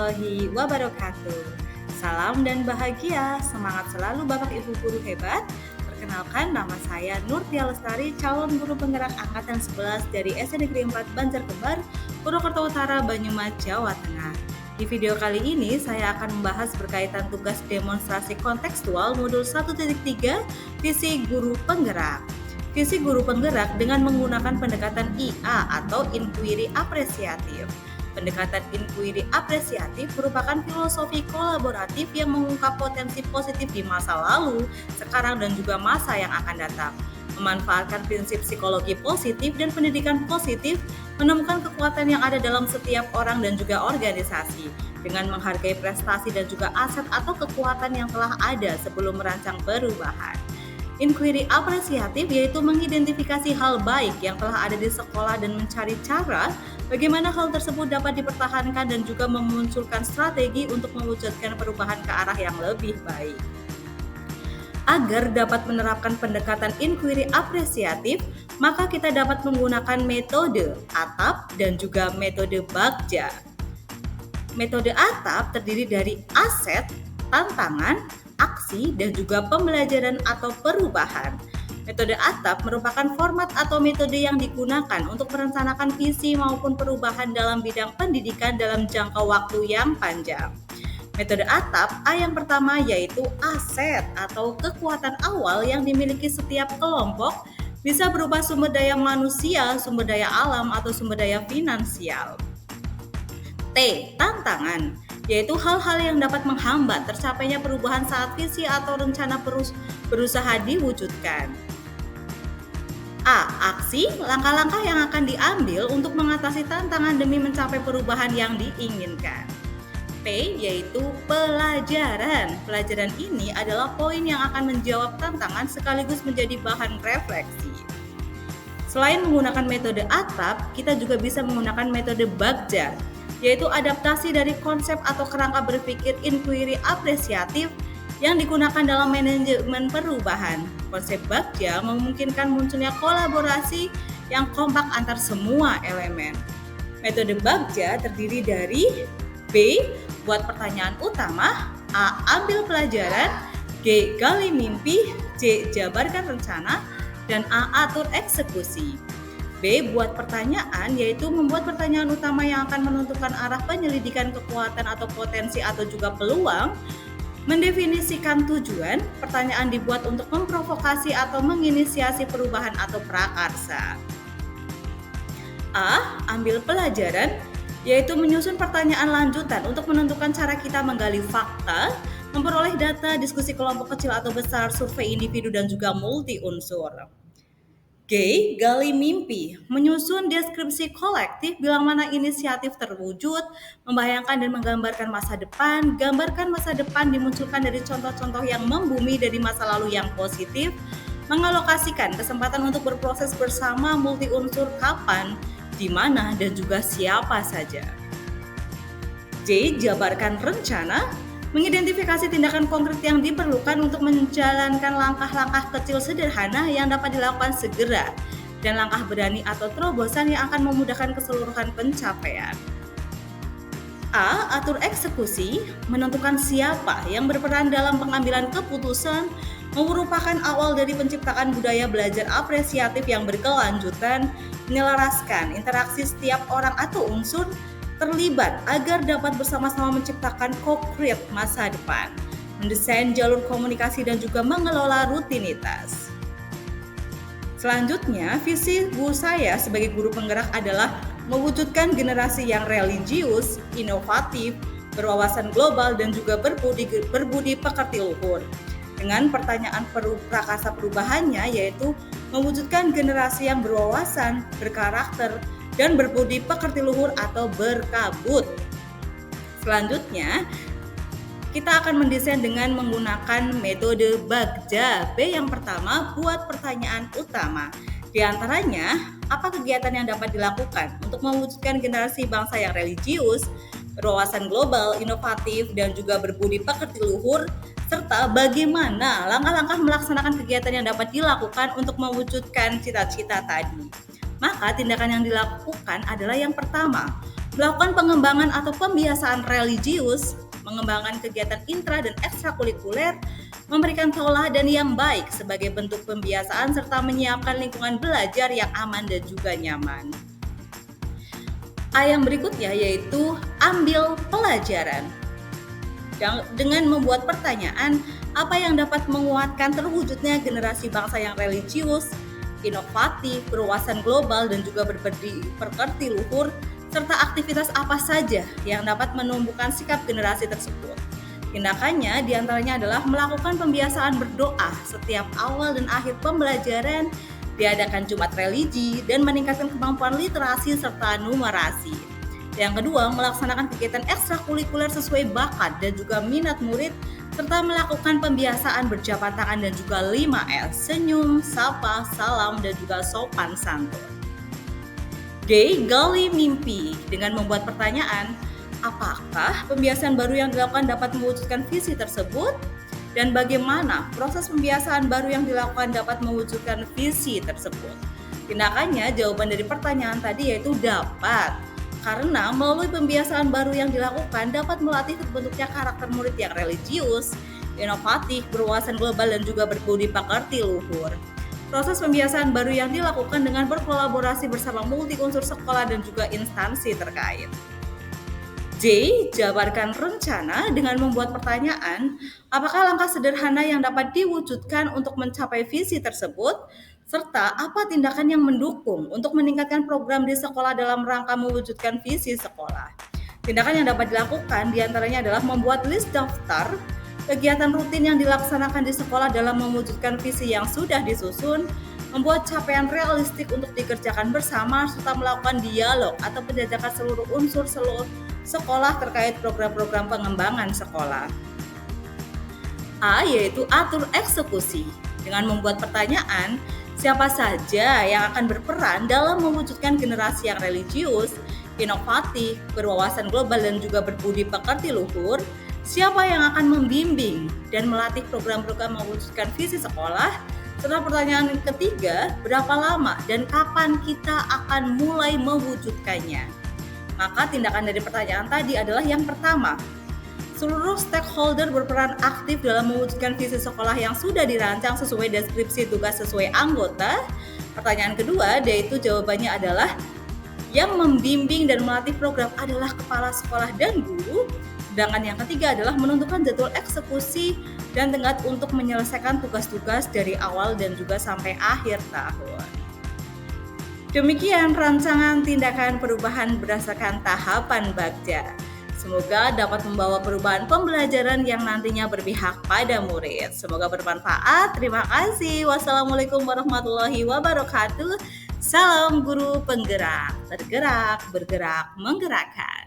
warahmatullahi wabarakatuh. Salam dan bahagia, semangat selalu Bapak Ibu guru hebat. Perkenalkan, nama saya Nurtia Lestari, calon guru penggerak angkatan 11 dari SD Negeri 4 Banjarkembar, Purwokerto Utara, Banyumas, Jawa Tengah. Di video kali ini saya akan membahas berkaitan tugas demonstrasi kontekstual modul 1.3 visi guru penggerak. Visi guru penggerak dengan menggunakan pendekatan IA atau inquiry apresiatif. Pendekatan inquiry apresiatif merupakan filosofi kolaboratif yang mengungkap potensi positif di masa lalu, sekarang, dan juga masa yang akan datang. Memanfaatkan prinsip psikologi positif dan pendidikan positif, menemukan kekuatan yang ada dalam setiap orang dan juga organisasi, dengan menghargai prestasi dan juga aset atau kekuatan yang telah ada sebelum merancang perubahan. Inquiry apresiatif yaitu mengidentifikasi hal baik yang telah ada di sekolah dan mencari cara bagaimana hal tersebut dapat dipertahankan dan juga memunculkan strategi untuk mewujudkan perubahan ke arah yang lebih baik. Agar dapat menerapkan pendekatan inquiry apresiatif, maka kita dapat menggunakan metode ATAP dan juga metode BAGJA. Metode ATAP terdiri dari aset, tantangan, aksi, dan juga pembelajaran atau perubahan. Metode ATAP merupakan format atau metode yang digunakan untuk merencanakan visi maupun perubahan dalam bidang pendidikan dalam jangka waktu yang panjang. Metode ATAP A yang pertama yaitu aset atau kekuatan awal yang dimiliki setiap kelompok, bisa berupa sumber daya manusia, sumber daya alam, atau sumber daya finansial. T. Tantangan, yaitu hal-hal yang dapat menghambat tercapainya perubahan saat visi atau rencana berusaha diwujudkan. A. Aksi, langkah-langkah yang akan diambil untuk mengatasi tantangan demi mencapai perubahan yang diinginkan. P. Yaitu pelajaran. Pelajaran ini adalah poin yang akan menjawab tantangan sekaligus menjadi bahan refleksi. Selain menggunakan metode ATAP, kita juga bisa menggunakan metode BAGJA, yaitu adaptasi dari konsep atau kerangka berpikir inquiry apresiatif yang digunakan dalam manajemen perubahan. Konsep BAGJA memungkinkan munculnya kolaborasi yang kompak antar semua elemen. Metode BAGJA terdiri dari B. Buat pertanyaan utama, A. Ambil pelajaran, G. Gali mimpi, C. Jabarkan rencana, dan A. Atur eksekusi. B. Buat pertanyaan, yaitu membuat pertanyaan utama yang akan menentukan arah penyelidikan kekuatan atau potensi atau juga peluang. Mendefinisikan tujuan, pertanyaan dibuat untuk memprovokasi atau menginisiasi perubahan atau prakarsa. A. Ambil pelajaran, yaitu menyusun pertanyaan lanjutan untuk menentukan cara kita menggali fakta, memperoleh data, diskusi kelompok kecil atau besar, survei individu, dan juga multi unsur. G. Gali mimpi, menyusun deskripsi kolektif bila mana inisiatif terwujud, membayangkan dan menggambarkan masa depan. Gambarkan masa depan dimunculkan dari contoh-contoh yang membumi dari masa lalu yang positif, mengalokasikan kesempatan untuk berproses bersama multi unsur kapan, di mana, dan juga siapa saja. J. Jabarkan rencana, mengidentifikasi tindakan konkret yang diperlukan untuk menjalankan langkah-langkah kecil sederhana yang dapat dilakukan segera, dan langkah berani atau terobosan yang akan memudahkan keseluruhan pencapaian. A. Atur eksekusi, menentukan siapa yang berperan dalam pengambilan keputusan, merupakan awal dari penciptaan budaya belajar apresiatif yang berkelanjutan, menyelaraskan interaksi setiap orang atau unsur terlibat agar dapat bersama-sama menciptakan konkret masa depan, mendesain jalur komunikasi dan juga mengelola rutinitas. Selanjutnya, visi guru saya sebagai guru penggerak adalah mewujudkan generasi yang religius, inovatif, berwawasan global, dan juga berbudi pekerti luhur. Dengan pertanyaan prakarsa perubahannya, yaitu mewujudkan generasi yang berwawasan, berkarakter, dan berbudi pekerti luhur atau berkabut. Selanjutnya, kita akan mendesain dengan menggunakan metode BAGJA. B yang pertama, buat pertanyaan utama. Di antaranya, apa kegiatan yang dapat dilakukan untuk mewujudkan generasi bangsa yang religius, berwawasan global, inovatif, dan juga berbudi pekerti luhur, serta bagaimana langkah-langkah melaksanakan kegiatan yang dapat dilakukan untuk mewujudkan cita-cita tadi. Maka tindakan yang dilakukan adalah yang pertama, Melakukan pengembangan atau pembiasaan religius, mengembangkan kegiatan intra dan ekstrakurikuler, memberikan tauladan yang baik sebagai bentuk pembiasaan serta menyiapkan lingkungan belajar yang aman dan juga nyaman. Yang berikutnya yaitu ambil pelajaran. Dengan membuat pertanyaan, apa yang dapat menguatkan terwujudnya generasi bangsa yang religius, inovatif, berwawasan global, dan juga berpekerti luhur, serta aktivitas apa saja yang dapat menumbuhkan sikap generasi tersebut. Tindakannya diantaranya adalah melakukan pembiasaan berdoa setiap awal dan akhir pembelajaran, diadakan Jumat religi, dan meningkatkan kemampuan literasi serta numerasi. Yang kedua, melaksanakan kegiatan ekstrakurikuler sesuai bakat dan juga minat murid, serta melakukan pembiasaan berjabat tangan dan juga 5L, senyum, sapa, salam, dan juga sopan santun. D. Gali mimpi dengan membuat pertanyaan, apakah pembiasaan baru yang dilakukan dapat mewujudkan visi tersebut? Dan bagaimana proses pembiasaan baru yang dilakukan dapat mewujudkan visi tersebut? Tindakannya, jawaban dari pertanyaan tadi yaitu dapat. Karena melalui pembiasaan baru yang dilakukan dapat melatih terbentuknya karakter murid yang religius, inovatif, berwawasan global, dan juga berbudi pekerti luhur. Proses pembiasaan baru yang dilakukan dengan berkolaborasi bersama multi unsur sekolah dan juga instansi terkait. J. Jabarkan rencana dengan membuat pertanyaan, apakah langkah sederhana yang dapat diwujudkan untuk mencapai visi tersebut, serta apa tindakan yang mendukung untuk meningkatkan program di sekolah dalam rangka mewujudkan visi sekolah. Tindakan yang dapat dilakukan diantaranya adalah membuat list daftar kegiatan rutin yang dilaksanakan di sekolah dalam mewujudkan visi yang sudah disusun, membuat capaian realistik untuk dikerjakan bersama, serta melakukan dialog atau penjajakan seluruh unsur sekolah terkait program-program pengembangan sekolah. A. Yaitu atur eksekusi dengan membuat pertanyaan, siapa saja yang akan berperan dalam mewujudkan generasi yang religius, inovatif, berwawasan global, dan juga berbudi pekerti luhur? Siapa yang akan membimbing dan melatih program-program mewujudkan visi sekolah? Setelah pertanyaan ketiga, berapa lama dan kapan kita akan mulai mewujudkannya? Maka tindakan dari pertanyaan tadi adalah yang pertama, seluruh stakeholder berperan aktif dalam mewujudkan visi sekolah yang sudah dirancang sesuai deskripsi tugas sesuai anggota. Pertanyaan kedua, yaitu jawabannya adalah yang membimbing dan melatih program adalah kepala sekolah dan guru. Sedangkan yang ketiga adalah menentukan jadwal eksekusi dan tenggat untuk menyelesaikan tugas-tugas dari awal dan juga sampai akhir tahun. Demikian rancangan tindakan perubahan berdasarkan tahapan Bagja. Semoga dapat membawa perubahan pembelajaran yang nantinya berpihak pada murid. Semoga bermanfaat. Terima kasih. Wassalamualaikum warahmatullahi wabarakatuh. Salam guru penggerak, tergerak, bergerak, menggerakkan.